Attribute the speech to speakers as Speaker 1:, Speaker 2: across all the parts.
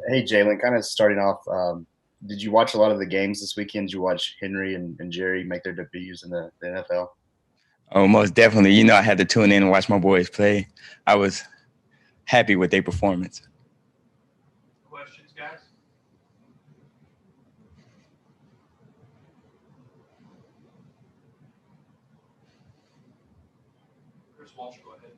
Speaker 1: Hey, Jaylen, kind of starting off, did you watch a lot of the games this weekend? Did you watch Henry and Jerry make their debuts in the NFL?
Speaker 2: Oh, most definitely. I had to tune in and watch my boys play. I was happy with their performance.
Speaker 3: Questions, guys? Chris Walsh, go ahead.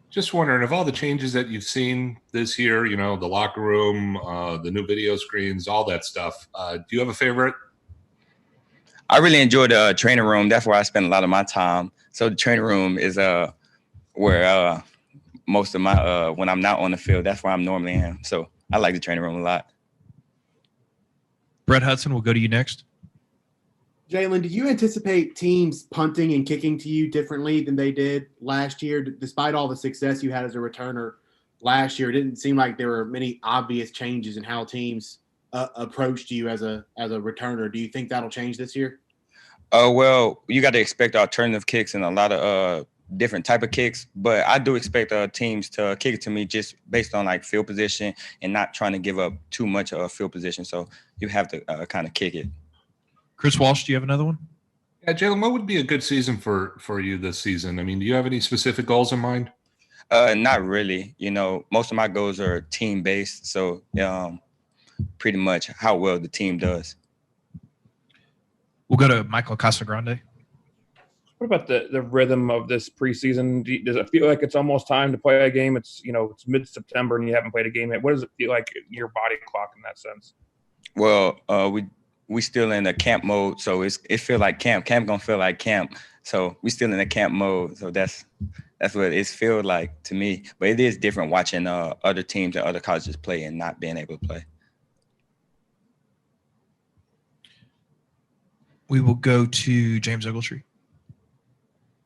Speaker 4: Just wondering, of all the changes that you've seen this year, the locker room, the new video screens, all that stuff, do you have a favorite?
Speaker 2: I really enjoyed the training room. That's where I spend a lot of my time. So the training room is where most of my when I'm not on the field, that's where I'm normally am. So I like the training room a lot.
Speaker 3: Brett Hudson, we'll go to you next.
Speaker 5: Jaylen, do you anticipate teams punting and kicking to you differently than they did last year? Despite all the success you had as a returner last year, it didn't seem like there were many obvious changes in how teams approached you as a returner. Do you think that'll change this year?
Speaker 2: Well, you got to expect alternative kicks and a lot of different type of kicks, but I do expect teams to kick it to me just based on like field position and not trying to give up too much of field position. So you have to kind of kick it.
Speaker 3: Chris Walsh, do you have another one?
Speaker 4: Yeah, Jaylen, what would be a good season for you this season? I mean, do you have any specific goals in mind?
Speaker 2: Not really. Most of my goals are team based, so pretty much how well the team does.
Speaker 3: We'll go to Michael Casagrande.
Speaker 6: What about the rhythm of this preseason? Does it feel like it's almost time to play a game? It's it's mid-September and you haven't played a game yet. What does it feel like in your body clock in that sense?
Speaker 2: Well, we still in the camp mode, so it feel like camp. Camp gonna feel like camp. So we still in the camp mode. So that's what it feels like to me. But it is different watching other teams and other colleges play and not being able to play.
Speaker 3: We will go to James Ogletree.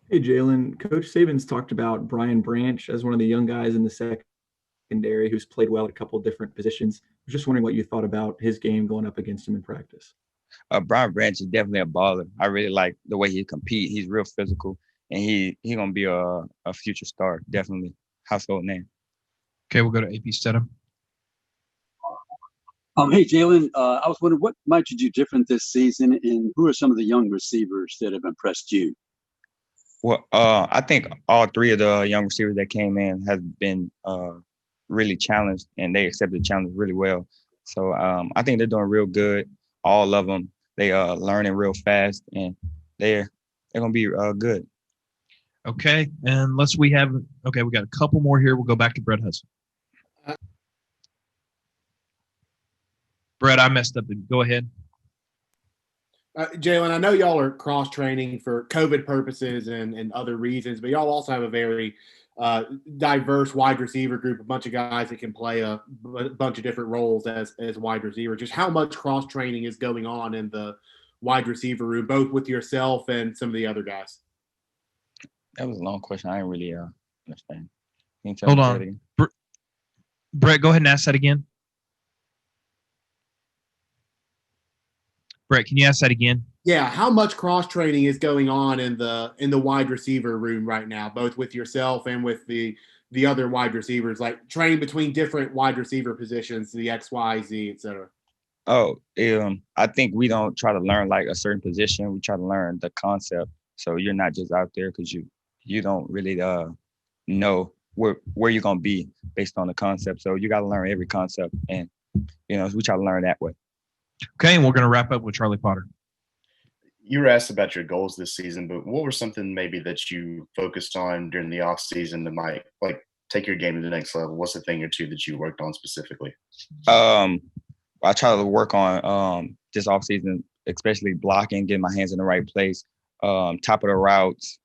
Speaker 7: Hey, Jaylen. Coach Saban's talked about Brian Branch as one of the young guys in the secondary who's played well at a couple of different positions. I was just wondering what you thought about his game going up against him in practice.
Speaker 2: Brian Branch is definitely a baller. I really like the way he compete. He's real physical, and he gonna be a future star, definitely household name.
Speaker 3: Okay, we'll go to AP Stedham.
Speaker 8: Hey, Jaylen, I was wondering what might you do different this season, and who are some of the young receivers that have impressed you?
Speaker 2: Well, I think all three of the young receivers that came in have been really challenged, and they accepted the challenge really well. So I think they're doing real good. All of them, they are learning real fast, and they're gonna be good.
Speaker 3: Okay, and we got a couple more here. We'll go back to Brett Hudson. Brett, I messed up. Go ahead.
Speaker 5: Jaylen, I know y'all are cross-training for COVID purposes and other reasons, but y'all also have a very diverse wide receiver group, a bunch of guys that can play a bunch of different roles as wide receiver. Just how much cross-training is going on in the wide receiver room, both with yourself and some of the other guys?
Speaker 2: That was a long question. I didn't really understand.
Speaker 3: Hold on. Brett, go ahead and ask that again. Brett, can you ask that again?
Speaker 5: Yeah, how much cross training is going on in the wide receiver room right now, both with yourself and with the other wide receivers, like training between different wide receiver positions, the X, Y, Z, et cetera?
Speaker 2: Oh, I think we don't try to learn like a certain position. We try to learn the concept. So you're not just out there because you don't really know where you're gonna be based on the concept. So you got to learn every concept, and we try to learn that way.
Speaker 3: Okay, and we're going to wrap up with Charlie Potter.
Speaker 1: You were asked about your goals this season, but what were something maybe that you focused on during the off season that might like take your game to the next level? What's the thing or two that you worked on specifically?
Speaker 2: I try to work on this off season, especially blocking, getting my hands in the right place, top of the routes,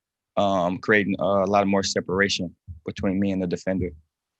Speaker 2: creating a lot of more separation between me and the defender.